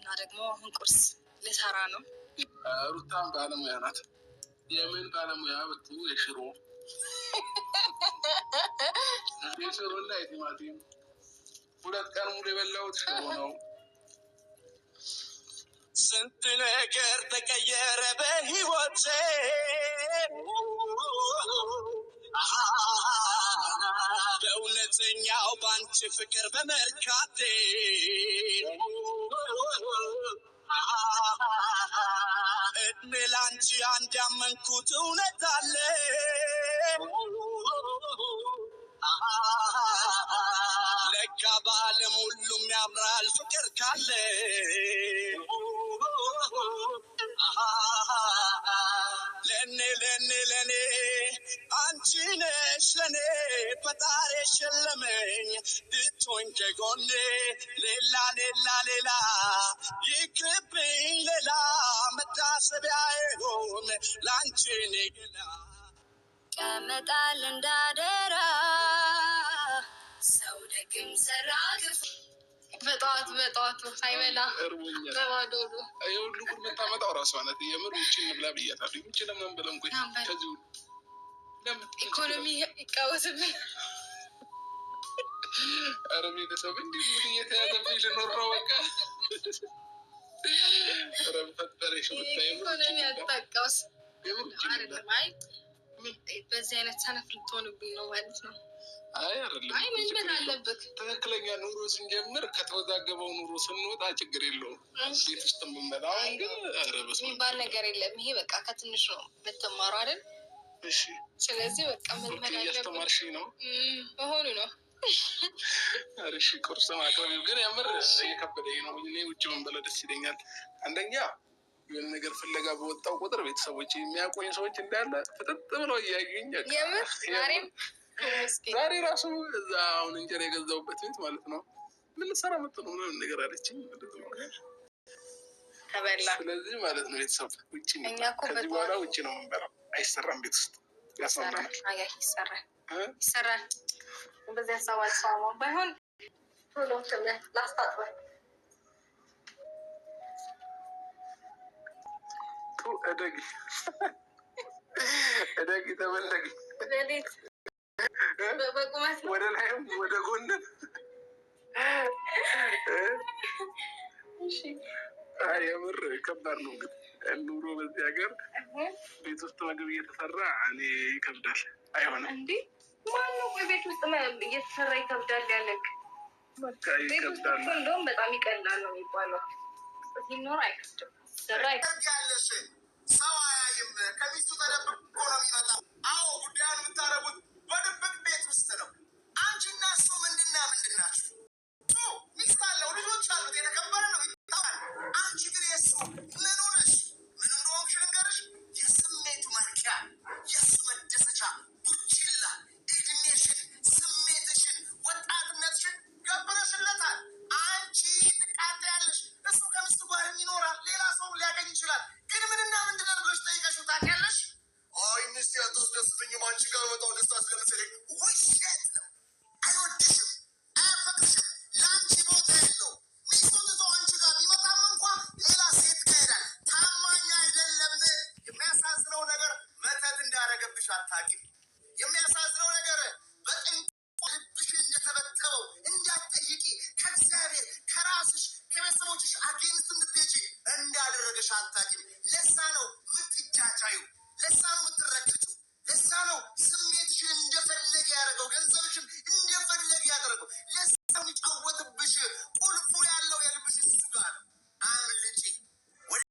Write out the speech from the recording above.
እና ደግሞ አሁን ቁርስ ልሰራ ነው። ሩታም ባለሙያ ናት። የምን ባለሙያ ብቱ የሽሮ የሽሮና የቲማቲም 2 ቀን ሙሉ የበላሁት ሽሮ ነው። ስንት ነገር ተቀየረ በህይወቴ በእውነተኛው ባንቺ ፍቅር በመርካቴ እድሜ ላንቺ አንድ ያመንኩት እውነት አለ ለካ በዓለም ሁሉም ያምራል ፍቅር ካለ ለኔ አንቺ ነሽ ለኔ ፈጣሪ ሸለመኝ ብትሆኝ ከጎኔ ሌላ ይቅርብኝ ሌላ መታሰቢያ ይሆን ላንቺ ነገላ ቀመጣል እንዳደራ ሰው ደግም ሰራ ግፍ በጠዋቱ ሳይበላ በባዶዱ ሁሉ ጉድ የምታመጣው እራሷ ናት። የምር ውጭ እንብላ ብያታለሁ። ውጭ ለምን ብለን ቆይ ከዚሁ ኢኮኖሚ ይቃወስብን። ኧረ ቤተሰብ እንዲህ ሙድ እየተያዘብኝ ልኖር ነው በቃ። ኧረ ፈጠረሽ ብታይ ኢኮኖሚ ያጣቃውስ አይደለም። አይ በዚህ አይነት ሰነፍ ልትሆንብኝ ነው ማለት ነው። አይ አይደለም። አይ ምን አለበት ትክክለኛ ኑሮ ስንጀምር ከተወዛገበው ኑሮ ስንወጣ ችግር የለውም። ቤት ውስጥ የምንበላው ግን ኧረ በስመ አብ ባል ነገር የለም። ይሄ በቃ ከትንሽ ነው የምትማረው አይደል? እሺ። ስለዚህ በቃ ምን እያስተማርሽኝ ነው መሆኑ ነው። ኧረ እሺ ቁርስ ማቅረቢው ግን የምር እየከበደኝ ነው። እኔ ውጭ ብንበላ ደስ ይለኛል። አንደኛ የሆነ ነገር ፍለጋ በወጣው ቁጥር ቤተሰቦች የሚያቆኝ ሰዎች እንዳለ ፍጥጥ ብለው እያዩኝ የምር ዛሬ ራሱ እዛ አሁን እንጀራ የገዛሁበት ቤት ማለት ነው ምን ልሰራ መጥቶ ነው ምናምን ነገር አለችኝ። ተበላ። ስለዚህ ማለት ነው ቤተሰብ ውጭ ከዚህ በኋላ ውጭ ነው የምንበላው። አይሰራም ቤት ውስጥ ያሳምናል። ይሰራል። በዚህ ሀሳብ ሰው ባይሆን ቶሎ ላስታጥበል እደጊ ተመለጊ በቁመት ወደ ላይም ወደ ጎንም የምር ከባድ ነው ግን ኑሮ በዚህ ሀገር ቤት ውስጥ ምግብ እየተሰራ እኔ ይከብዳል። አይሆንም እንዴ? ማነው ቤት ውስጥ እየተሰራ ይከብዳል ያለክ? በቃ ይከብዳል። እንደውም በጣም ይቀላል ነው የሚባለው። ሲኖር አይከብድም። ሰው አያይም። ከሚስቱ ተደብቆ ነው የሚመጣው። አዎ ጉዳዩን የምታረጉት በድብቅ ቤት ውስጥ ነው። አንቺና እሱ ምንድን ናችሁ? ሚስት አለው፣ ልጆች